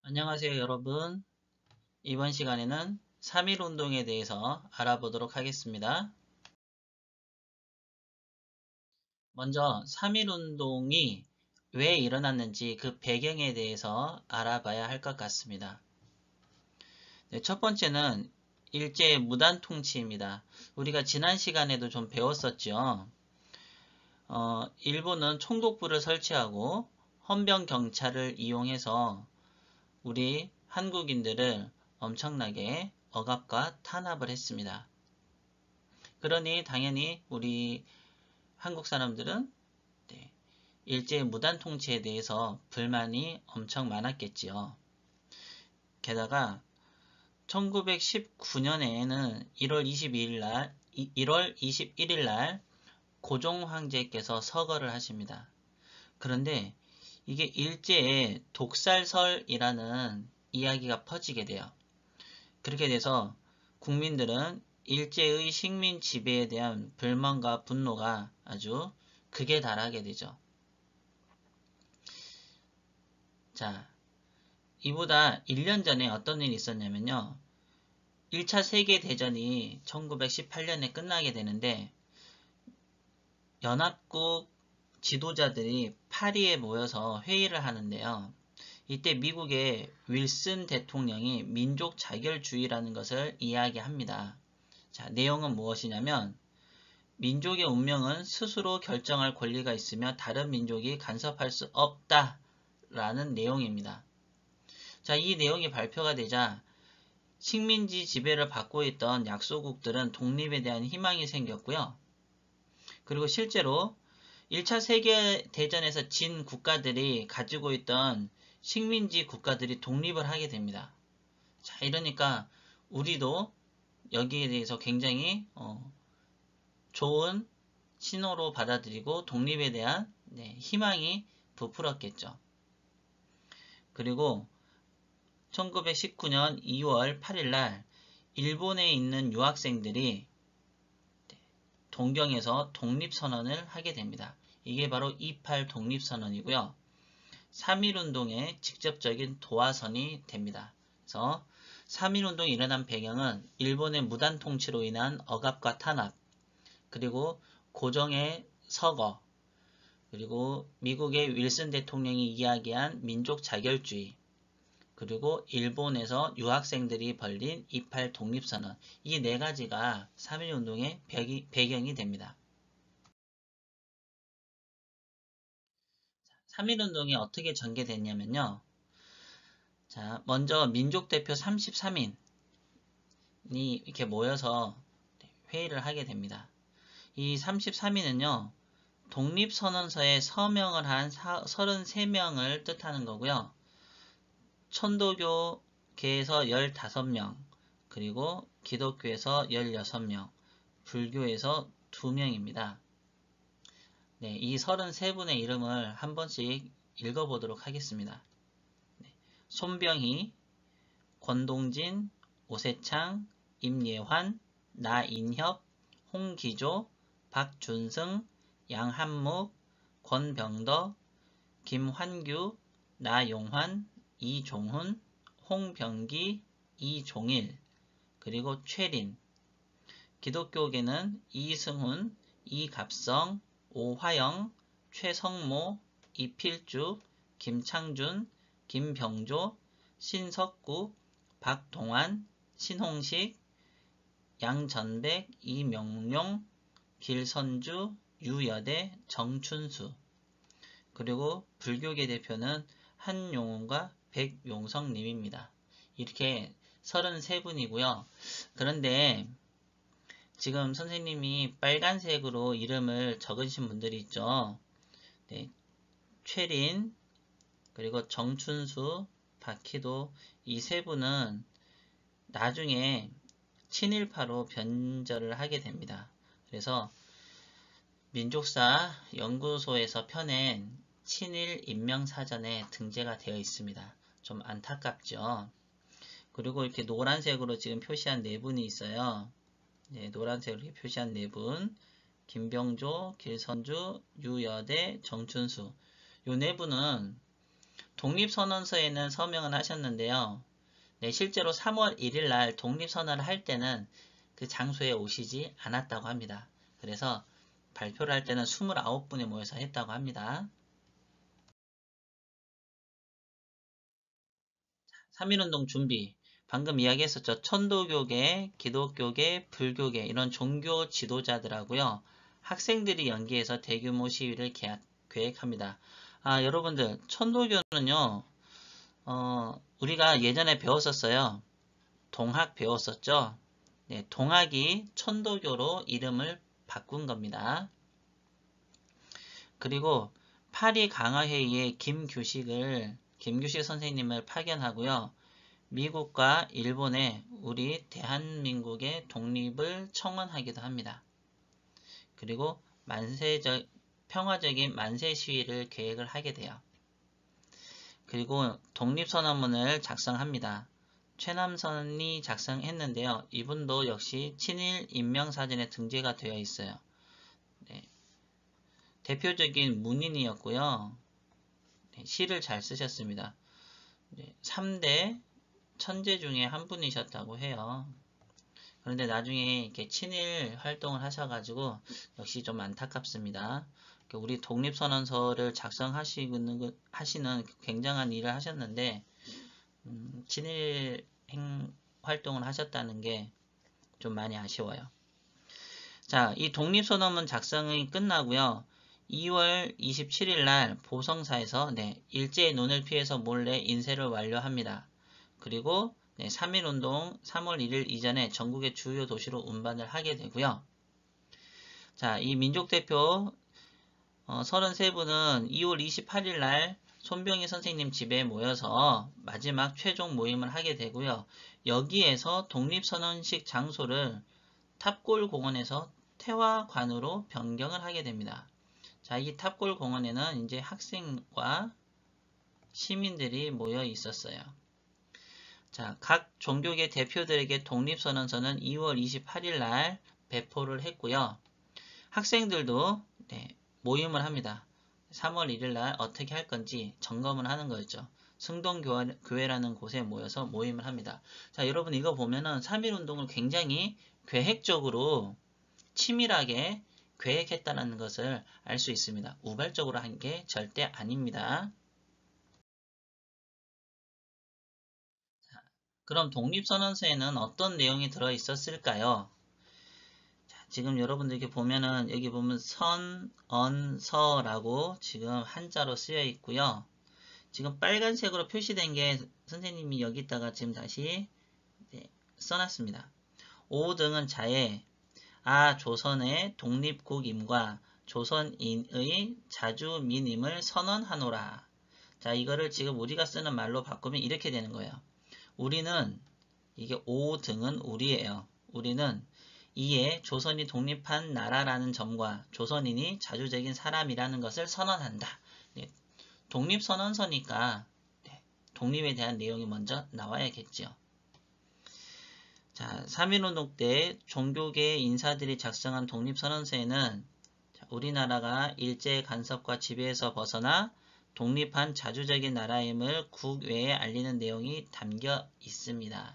안녕하세요 여러분. 이번 시간에는 3.1운동에 대해서 알아보도록 하겠습니다. 먼저 3.1운동이 왜 일어났는지 그 배경에 대해서 알아봐야 할 것 같습니다. 네, 첫 번째는 일제의 무단통치입니다. 우리가 지난 시간에도 좀 배웠었죠. 일본은 총독부를 설치하고 헌병경찰을 이용해서 우리 한국인들을 엄청나게 억압과 탄압을 했습니다. 그러니 당연히 우리 한국 사람들은 일제의 무단 통치에 대해서 불만이 엄청 많았겠지요. 게다가 1919년에는 1월 21일 날 고종 황제께서 서거를 하십니다. 그런데 이게 일제의 독살설이라는 이야기가 퍼지게 돼요. 그렇게 돼서 국민들은 일제의 식민 지배에 대한 불만과 분노가 아주 극에 달하게 되죠. 자, 이보다 1년 전에 어떤 일이 있었냐면요. 1차 세계대전이 1918년에 끝나게 되는데 연합국 지도자들이 파리에 모여서 회의를 하는데요. 이때 미국의 윌슨 대통령이 민족 자결주의라는 것을 이야기합니다. 자, 내용은 무엇이냐면 민족의 운명은 스스로 결정할 권리가 있으며 다른 민족이 간섭할 수 없다 라는 내용입니다. 자, 이 내용이 발표가 되자 식민지 지배를 받고 있던 약소국들은 독립에 대한 희망이 생겼고요. 그리고 실제로 1차 세계대전에서 진 국가들이 가지고 있던 식민지 국가들이 독립을 하게 됩니다. 자, 이러니까 우리도 여기에 대해서 굉장히 좋은 신호로 받아들이고 독립에 대한 희망이 부풀었겠죠. 그리고 1919년 2월 8일 날 일본에 있는 유학생들이 동경에서 독립선언을 하게 됩니다. 이게 바로 28 독립선언이고요. 3.1운동의 직접적인 도화선이 됩니다. 그래서 3.1운동이 일어난 배경은 일본의 무단 통치로 인한 억압과 탄압, 그리고 고종의 서거, 그리고 미국의 윌슨 대통령이 이야기한 민족 자결주의, 그리고 일본에서 유학생들이 벌린 28 독립선언, 이 네 가지가 3.1운동의 배경이 됩니다. 3.1운동이 어떻게 전개됐냐면요. 자, 먼저 민족대표 33인이 이렇게 모여서 회의를 하게 됩니다. 이 33인은요. 독립선언서에 서명을 한 33명을 뜻하는 거고요. 천도교계에서 15명, 그리고 기독교에서 16명, 불교에서 2명입니다. 네, 이 33분의 이름을 한 번씩 읽어보도록 하겠습니다. 손병희, 권동진, 오세창, 임예환, 나인협, 홍기조, 박준승, 양한묵, 권병덕, 김환규, 나용환, 이종훈, 홍병기, 이종일, 그리고 최린. 기독교계는 이승훈, 이갑성, 오화영, 최성모, 이필주, 김창준, 김병조, 신석구, 박동환, 신홍식, 양전백, 이명룡, 길선주, 유여대, 정춘수. 그리고 불교계 대표는 한용운과 백용성님입니다. 이렇게 33분이고요. 그런데 지금 선생님이 빨간색으로 이름을 적으신 분들이 있죠. 네, 최린, 그리고 정춘수, 박희도, 이 세 분은 나중에 친일파로 변절을 하게 됩니다. 그래서 민족사 연구소에서 펴낸 친일 인명사전에 등재가 되어 있습니다. 좀 안타깝죠. 그리고 이렇게 노란색으로 지금 표시한 네 분이 있어요. 네, 노란색으로 이렇게 표시한 네 분. 김병조, 길선주, 유여대, 정춘수. 요 네 분은 독립선언서에는 서명을 하셨는데요. 네, 실제로 3월 1일 날 독립선언을 할 때는 그 장소에 오시지 않았다고 합니다. 그래서 발표를 할 때는 29분이 모여서 했다고 합니다. 3.1운동 준비. 방금 이야기했었죠. 천도교계, 기독교계, 불교계 이런 종교 지도자들하고요. 학생들이 연계해서 대규모 시위를 계획합니다. 여러분들 천도교는요. 우리가 예전에 배웠었어요. 동학 배웠었죠. 네, 동학이 천도교로 이름을 바꾼 겁니다. 그리고 파리 강화회의에 김규식 선생님을 파견하고요. 미국과 일본에 우리 대한민국의 독립을 청원하기도 합니다. 그리고 평화적인 만세 시위를 계획을 하게 돼요. 그리고 독립선언문을 작성합니다. 최남선이 작성했는데요. 이분도 역시 친일 인명사전에 등재가 되어 있어요. 네. 대표적인 문인이었고요. 네, 시를 잘 쓰셨습니다. 네, 3대 천재 중에 한 분이셨다고 해요. 그런데 나중에 이렇게 친일 활동을 하셔가지고 역시 좀 안타깝습니다. 우리 독립선언서를 작성하시는 굉장한 일을 하셨는데 친일 활동을 하셨다는 게 좀 많이 아쉬워요. 자, 이 독립선언문 작성이 끝나고요. 2월 27일 날 보성사에서 일제의 눈을 피해서 몰래 인쇄를 완료합니다. 그리고 3.1운동 3월 1일 이전에 전국의 주요 도시로 운반을 하게 되고요. 자, 이 민족대표 33분은 2월 28일 날 손병희 선생님 집에 모여서 마지막 최종 모임을 하게 되고요. 여기에서 독립선언식 장소를 탑골공원에서 태화관으로 변경을 하게 됩니다. 자, 이 탑골공원에는 이제 학생과 시민들이 모여 있었어요. 자, 각 종교계 대표들에게 독립선언서는 2월 28일 날 배포를 했고요. 학생들도 모임을 합니다. 3월 1일 날 어떻게 할 건지 점검을 하는 거였죠. 승동교회라는 곳에 모여서 모임을 합니다. 자, 여러분 이거 보면은 3.1운동을 굉장히 계획적으로 치밀하게 계획했다는 것을 알 수 있습니다. 우발적으로 한 게 절대 아닙니다. 그럼 독립선언서에는 어떤 내용이 들어있었을까요? 지금 여러분들께 보면은 여기 보면 선언서라고 지금 한자로 쓰여 있고요. 지금 빨간색으로 표시된 게 선생님이 여기다가 지금 다시 써놨습니다. 5등은 자에 조선의 독립국임과 조선인의 자주민임을 선언하노라. 자, 이거를 지금 우리가 쓰는 말로 바꾸면 이렇게 되는 거예요. 우리는 이게 5등은 우리예요. 우리는 이에 조선이 독립한 나라라는 점과 조선인이 자주적인 사람이라는 것을 선언한다. 독립선언서니까 독립에 대한 내용이 먼저 나와야겠죠. 자, 3.1운동 때 종교계 인사들이 작성한 독립선언서에는 우리나라가 일제 간섭과 지배에서 벗어나 독립한 자주적인 나라임을 국외에 알리는 내용이 담겨 있습니다.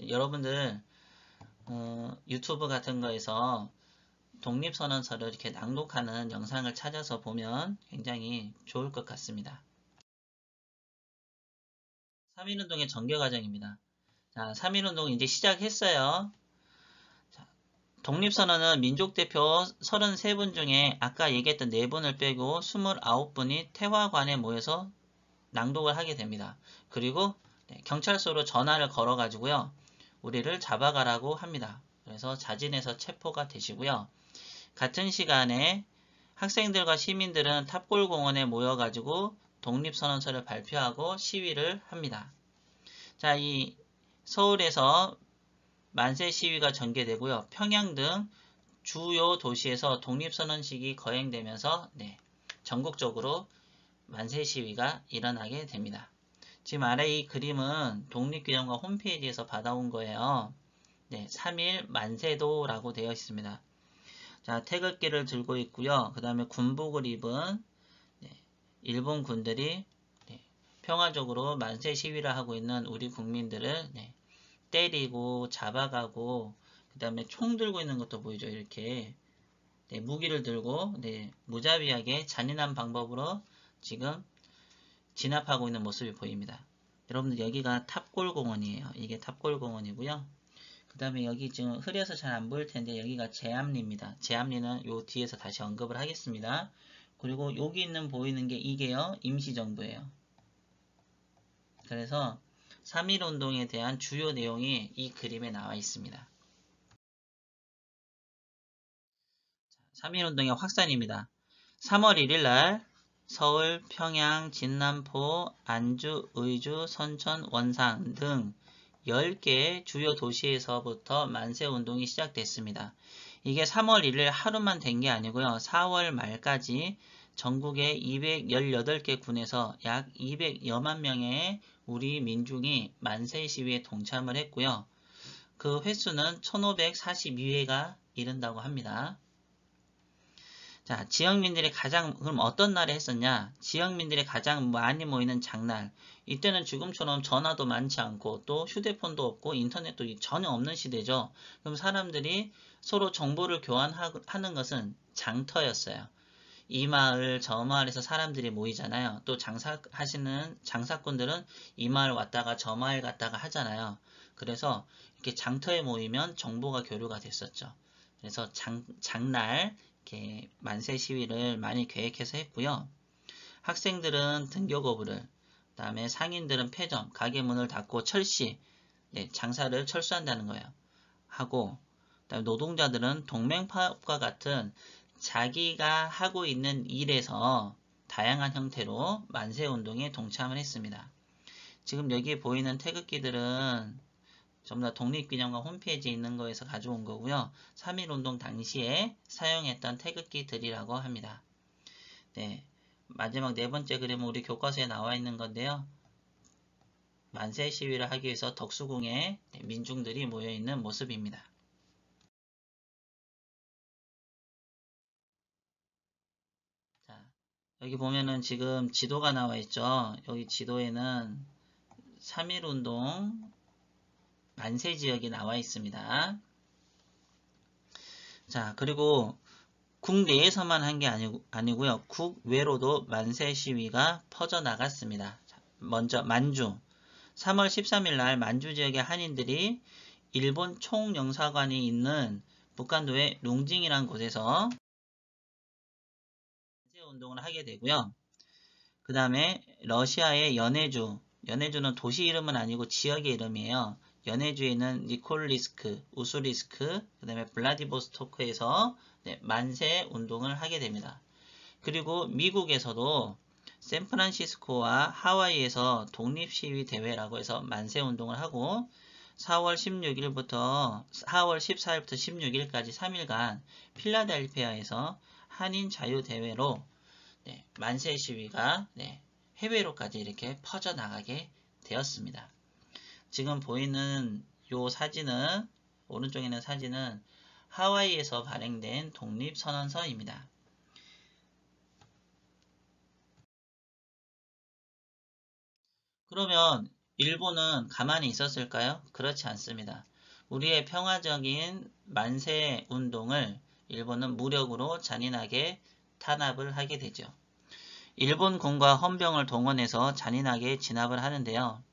여러분들 유튜브 같은 거에서 독립선언서를 이렇게 낭독하는 영상을 찾아서 보면 굉장히 좋을 것 같습니다. 3.1운동의 전개 과정입니다. 자, 3.1운동 이제 시작했어요. 자, 독립선언은 민족대표 33분 중에 아까 얘기했던 4분을 빼고 29분이 태화관에 모여서 낭독을 하게 됩니다. 그리고 경찰서로 전화를 걸어 가지고요. 우리를 잡아가라고 합니다. 그래서 자진해서 체포가 되시고요. 같은 시간에 학생들과 시민들은 탑골공원에 모여가지고 독립선언서를 발표하고 시위를 합니다. 자, 이 서울에서 만세 시위가 전개되고요. 평양 등 주요 도시에서 독립선언식이 거행되면서 전국적으로 만세 시위가 일어나게 됩니다. 지금 아래 이 그림은 독립기념관 홈페이지에서 받아온 거예요. 3.1 만세도라고 되어 있습니다. 자, 태극기를 들고 있고요. 그 다음에 군복을 입은 일본 군들이 평화적으로 만세 시위를 하고 있는 우리 국민들을 때리고 잡아가고 그 다음에 총 들고 있는 것도 보이죠. 이렇게 무기를 들고 무자비하게 잔인한 방법으로 지금 진압하고 있는 모습이 보입니다. 여러분들 여기가 탑골공원이에요. 이게 탑골공원이고요. 그 다음에 여기 지금 흐려서 잘 안 보일 텐데 여기가 제암리입니다. 제암리는 요 뒤에서 다시 언급을 하겠습니다. 그리고 여기 있는 보이는 게 이게요. 임시정부예요. 그래서 3.1운동에 대한 주요 내용이 이 그림에 나와 있습니다. 3.1운동의 확산입니다. 3월 1일 날 서울, 평양, 진남포, 안주, 의주, 선천, 원산 등 10개 주요 도시에서부터 만세운동이 시작됐습니다. 이게 3월 1일 하루만 된 게 아니고요. 4월 말까지 전국의 218개 군에서 약 200여만 명의 우리 민중이 만세 시위에 동참을 했고요. 그 횟수는 1542회가 이른다고 합니다. 자, 지역민들이 그럼 어떤 날에 했었냐? 지역민들이 가장 많이 모이는 장날. 이때는 지금처럼 전화도 많지 않고 또 휴대폰도 없고 인터넷도 전혀 없는 시대죠. 그럼 사람들이 서로 정보를 교환하는 것은 장터였어요. 이 마을 저 마을에서 사람들이 모이잖아요. 또 장사하시는 장사꾼들은 이 마을 왔다가 저 마을 갔다가 하잖아요. 그래서 이렇게 장터에 모이면 정보가 교류가 됐었죠. 그래서 장날 이렇게 만세 시위를 많이 계획해서 했고요. 학생들은 등교 거부를, 그 다음에 상인들은 폐점, 가게 문을 닫고 철시, 장사를 철수한다는 거예요. 하고, 그다음에 노동자들은 동맹파업과 같은 자기가 하고 있는 일에서 다양한 형태로 만세운동에 동참을 했습니다. 지금 여기 보이는 태극기들은 전부 다 독립기념관 홈페이지에 있는 거에서 가져온 거고요. 3.1운동 당시에 사용했던 태극기들이라고 합니다. 마지막 네 번째 그림은 우리 교과서에 나와 있는 건데요. 만세 시위를 하기 위해서 덕수궁에 민중들이 모여있는 모습입니다. 자, 여기 보면은 지금 지도가 나와 있죠. 여기 지도에는 3.1운동 만세 지역이 나와 있습니다. 자, 그리고 국내에서만 한 게 아니고요. 국외로도 만세 시위가 퍼져나갔습니다. 먼저 만주. 3월 13일 날 만주 지역의 한인들이 일본 총영사관이 있는 북한도의 룽징이라는 곳에서 만세 운동을 하게 되고요. 그 다음에 러시아의 연해주는 도시 이름은 아니고 지역의 이름이에요. 연해주에 있는 니콜리스크, 우수리스크, 그 다음에 블라디보스토크에서 만세 운동을 하게 됩니다. 그리고 미국에서도 샌프란시스코와 하와이에서 독립시위 대회라고 해서 만세 운동을 하고 4월 16일부터 4월 14일부터 16일까지 3일간 필라델피아에서 한인 자유대회로 만세 시위가 해외로까지 이렇게 퍼져나가게 되었습니다. 지금 보이는 요 사진은 오른쪽에 있는 사진은 하와이에서 발행된 독립선언서입니다. 그러면 일본은 가만히 있었을까요? 그렇지 않습니다. 우리의 평화적인 만세 운동을 일본은 무력으로 잔인하게 탄압을 하게 되죠. 일본군과 헌병을 동원해서 잔인하게 진압을 하는데요.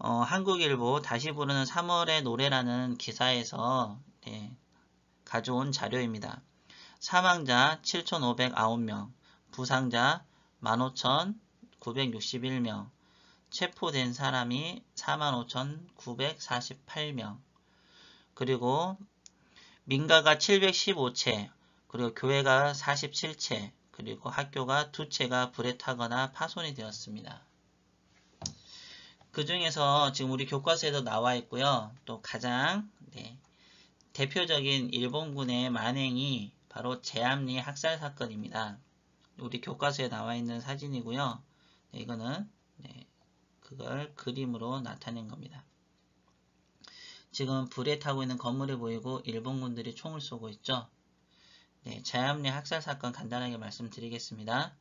한국일보 다시 부르는 3월의 노래라는 기사에서 가져온 자료입니다. 사망자 7,509명, 부상자 15,961명, 체포된 사람이 45,948명, 그리고 민가가 715채, 그리고 교회가 47채, 그리고 학교가 2채가 불에 타거나 파손이 되었습니다. 그 중에서 지금 우리 교과서에도 나와 있고요. 또 가장 대표적인 일본군의 만행이 바로 제암리 학살 사건입니다. 우리 교과서에 나와 있는 사진이고요. 이거는 그걸 그림으로 나타낸 겁니다. 지금 불에 타고 있는 건물이 보이고 일본군들이 총을 쏘고 있죠. 네, 제암리 학살 사건 간단하게 말씀드리겠습니다.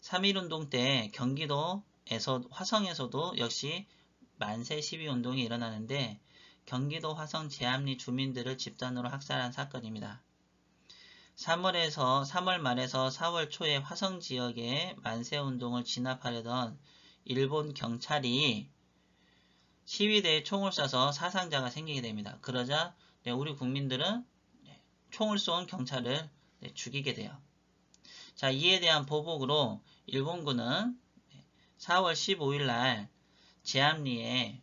3.1운동 때 경기도에서 화성에서도 역시 만세 시위운동이 일어나는데 경기도 화성 제암리 주민들을 집단으로 학살한 사건입니다. 3월 말에서 4월 초에 화성 지역에 만세운동을 진압하려던 일본 경찰이 시위대에 총을 쏴서 사상자가 생기게 됩니다. 그러자 우리 국민들은 총을 쏜 경찰을 죽이게 돼요. 자, 이에 대한 보복으로 일본군은 4월 15일 날 제암리에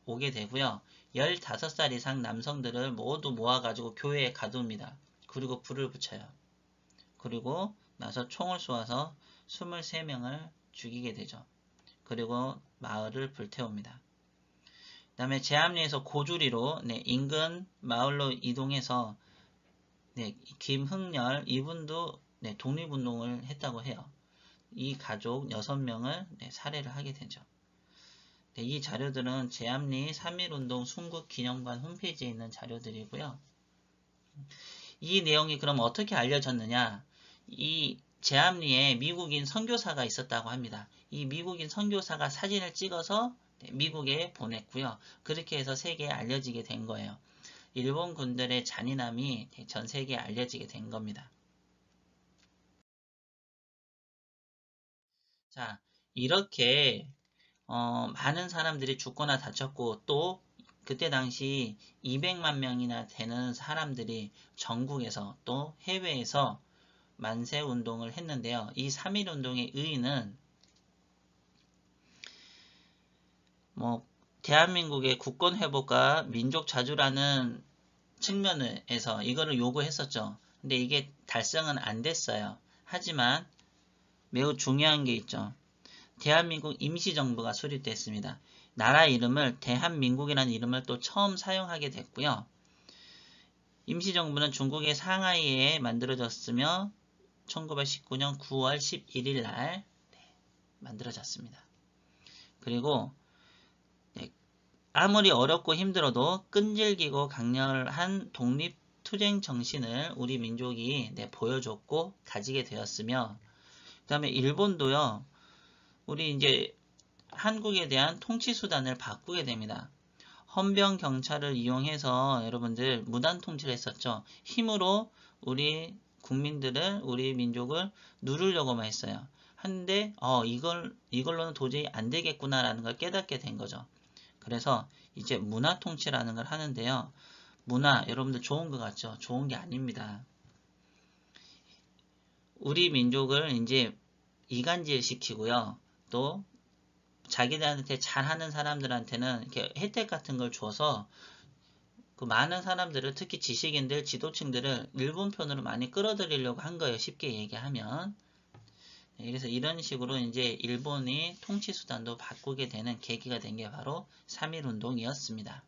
오게 되고요. 15살 이상 남성들을 모두 모아가지고 교회에 가둡니다. 그리고 불을 붙여요. 그리고 나서 총을 쏘아서 23명을 죽이게 되죠. 그리고 마을을 불태웁니다. 그 다음에 제암리에서 고주리로 인근 마을로 이동해서 김흥렬 이분도 독립운동을 했다고 해요. 이 가족 6명을 살해를 하게 되죠. 이 자료들은 제암리 3.1운동 순국기념관 홈페이지에 있는 자료들이고요. 이 내용이 그럼 어떻게 알려졌느냐? 이 제암리에 미국인 선교사가 있었다고 합니다. 이 미국인 선교사가 사진을 찍어서 미국에 보냈고요. 그렇게 해서 세계에 알려지게 된 거예요. 일본 군들의 잔인함이 전 세계에 알려지게 된 겁니다. 자, 이렇게 많은 사람들이 죽거나 다쳤고 또 그때 당시 200만 명이나 되는 사람들이 전국에서 또 해외에서 만세운동을 했는데요. 이 3.1운동의 의의는 대한민국의 국권회복과 민족자주라는 측면에서 이거를 요구했었죠. 근데 이게 달성은 안 됐어요. 하지만 매우 중요한 게 있죠. 대한민국 임시정부가 수립됐습니다. 나라 이름을 대한민국이라는 이름을 또 처음 사용하게 됐고요. 임시정부는 중국의 상하이에 만들어졌으며 1919년 9월 11일 날 만들어졌습니다. 그리고 아무리 어렵고 힘들어도 끈질기고 강렬한 독립투쟁 정신을 우리 민족이 보여줬고 가지게 되었으며 그 다음에 일본도요. 우리 이제 한국에 대한 통치 수단을 바꾸게 됩니다. 헌병 경찰을 이용해서 여러분들 무단 통치를 했었죠. 힘으로 우리 국민들을 우리 민족을 누르려고만 했어요. 한데 이걸로는 도저히 안 되겠구나라는 걸 깨닫게 된 거죠. 그래서 이제 문화 통치라는 걸 하는데요. 문화 여러분들 좋은 것 같죠? 좋은 게 아닙니다. 우리 민족을 이제 이간질 시키고요. 또 자기들한테 잘하는 사람들한테는 이렇게 혜택 같은 걸 줘서 그 많은 사람들을 특히 지식인들, 지도층들을 일본 편으로 많이 끌어들이려고 한 거예요. 쉽게 얘기하면. 그래서 이런 식으로 이제 일본이 통치 수단도 바꾸게 되는 계기가 된 게 바로 3.1운동이었습니다.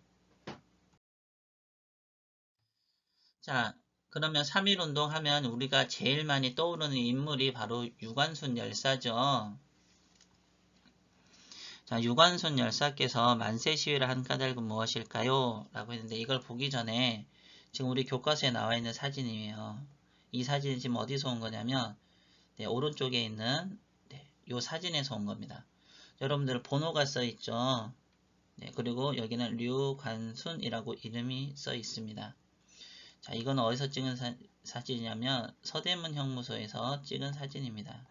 자, 그러면 3.1운동 하면 우리가 제일 많이 떠오르는 인물이 바로 유관순 열사죠. 자, 유관순 열사께서 만세 시위를 한 까닭은 무엇일까요? 라고 했는데 이걸 보기 전에 지금 우리 교과서에 나와 있는 사진이에요. 이 사진이 지금 어디서 온 거냐면 오른쪽에 있는 이 사진에서 온 겁니다. 여러분들 번호가 써 있죠. 그리고 여기는 류관순이라고 이름이 써 있습니다. 자, 이건 어디서 찍은 사진이냐면 서대문 형무소에서 찍은 사진입니다.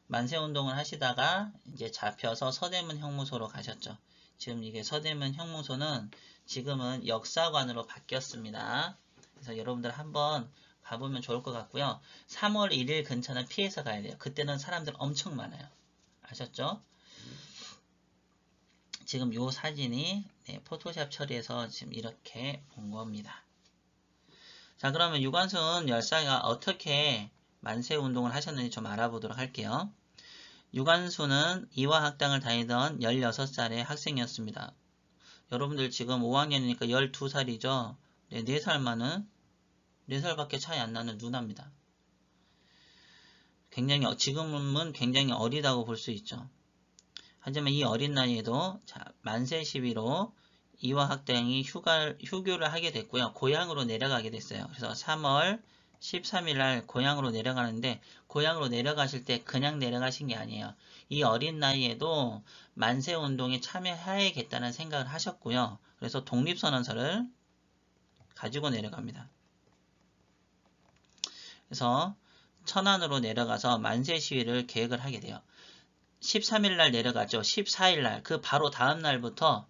만세운동을 하시다가 이제 잡혀서 서대문 형무소로 가셨죠. 지금 이게 서대문 형무소는 지금은 역사관으로 바뀌었습니다. 그래서 여러분들 한번 가보면 좋을 것 같고요. 3월 1일 근처는 피해서 가야 돼요. 그때는 사람들 엄청 많아요. 아셨죠? 지금 이 사진이 포토샵 처리해서 지금 이렇게 온 겁니다. 자, 그러면 유관순 열사가 어떻게 만세운동을 하셨는지 좀 알아보도록 할게요. 유관순은 이화학당을 다니던 16살의 학생이었습니다. 여러분들 지금 5학년이니까 12살이죠. 4살만은 4살밖에 차이 안 나는 누나입니다. 지금은 굉장히 어리다고 볼 수 있죠. 하지만 이 어린 나이에도 만세 시위로 이화학 등이 휴교를 하게 됐고요. 고향으로 내려가게 됐어요. 그래서 3월 13일 날 고향으로 내려가는데, 고향으로 내려가실 때 그냥 내려가신 게 아니에요. 이 어린 나이에도 만세운동에 참여해야겠다는 생각을 하셨고요. 그래서 독립선언서를 가지고 내려갑니다. 그래서 천안으로 내려가서 만세 시위를 계획을 하게 돼요. 13일 날 내려가죠. 14일 날, 그 바로 다음 날부터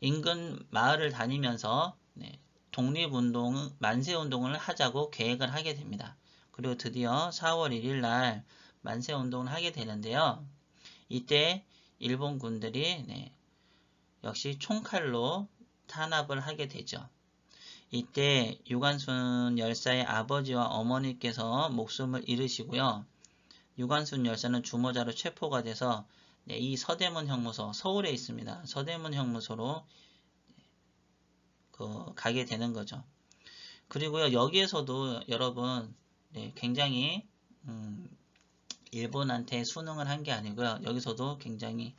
인근 마을을 다니면서 독립운동, 만세운동을 하자고 계획을 하게 됩니다. 그리고 드디어 4월 1일 날 만세운동을 하게 되는데요. 이때 일본 군들이 역시 총칼로 탄압을 하게 되죠. 이때 유관순 열사의 아버지와 어머니께서 목숨을 잃으시고요. 유관순 열사는 주모자로 체포가 돼서 이 서대문 형무소, 서울에 있습니다. 서대문 형무소로 가게 되는 거죠. 그리고요, 여기에서도 여러분 굉장히 일본한테 순응을 한 게 아니고요. 여기서도 굉장히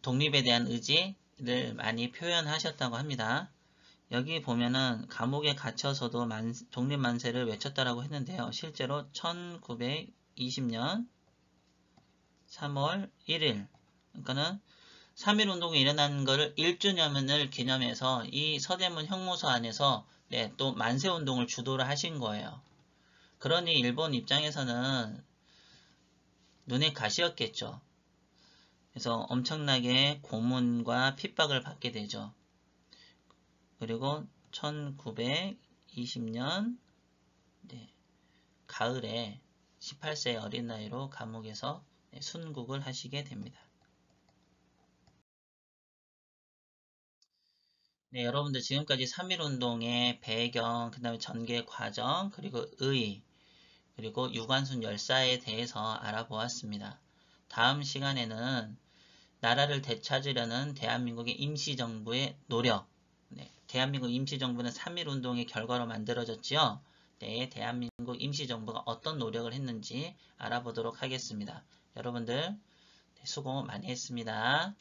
독립에 대한 의지를 많이 표현하셨다고 합니다. 여기 보면은 감옥에 갇혀서도 독립만세를 외쳤다라고 했는데요. 실제로 1920년 3월 1일, 그러니까는 3.1운동이 일어난 것을 1주년을 기념해서 이 서대문 형무소 안에서 또 만세운동을 주도를 하신 거예요. 그러니 일본 입장에서는 눈에 가시였겠죠. 그래서 엄청나게 고문과 핍박을 받게 되죠. 그리고 1920년 가을에 18세의 어린 나이로 감옥에서 순국을 하시게 됩니다. 여러분들 지금까지 3.1운동의 배경, 그 다음에 전개 과정, 그리고 그리고 유관순 열사에 대해서 알아보았습니다. 다음 시간에는 나라를 되찾으려는 대한민국의 임시정부의 노력, 대한민국 임시정부는 3.1운동의 결과로 만들어졌지요. 대한민국 임시정부가 어떤 노력을 했는지 알아보도록 하겠습니다. 여러분들 수고 많이 했습니다.